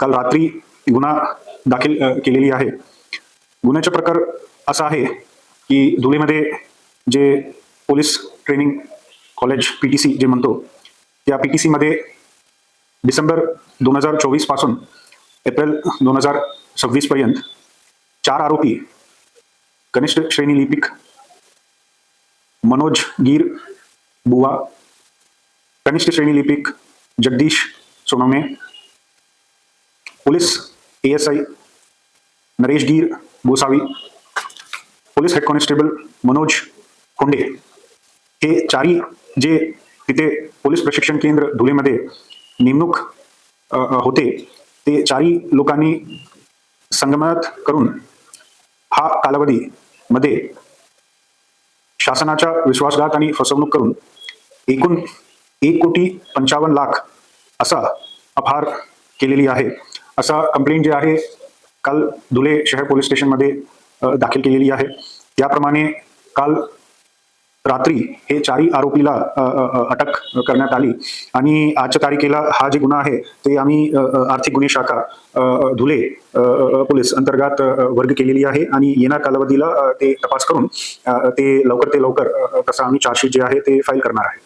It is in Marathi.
काल रात्री गुन्हा दाखल केलेली आहे। गुन्ह्याचा प्रकार असा आहे की धुळेमध्ये जे पोलीस ट्रेनिंग कॉलेज पीटीसी जे म्हणतो, त्या पीटीसी मध्ये डिसेंबर 2024 पासून एप्रिल 2026 पर्यंत 4 आरोपी कनिष्ठ श्रेणी लिपिक मनोज गिर बुवा, कनिष्ठ श्रेणी लिपिक Jagdish Sonawane, police ASI Naresh Gir Gosavi, police head constable Manoj Khonde, हे चारही जे तिथे पोलीस प्रशिक्षण केंद्र धुळेमध्ये नेमणूक होते, ते चारही लोकांनी संगनमत करून हा कालावधी मध्ये शासनाचा विश्वासघात आणि फसवणूक करून एकूण 1,55,00,000 असा अपहार केलेली आहे। असा कंप्लेंट जे आहे काल धुळे शहर पोलीस स्टेशनमध्ये दाखल केलेली आहे। त्याप्रमाणे काल रात्री हे चारही आरोपीला अटक करण्यात आली आणि आजच्या तारखेला हा जे गुन्हा आहे ते आम्ही आर्थिक गुन्हे शाखा धुळे पोलीस अंतर्गत वर्ग केलेली आहे आणि येणाऱ्या कालावधीला ते तपास करून ते लवकर तसं आम्ही चार्जशीट जे आहे ते फाईल करणार आहे।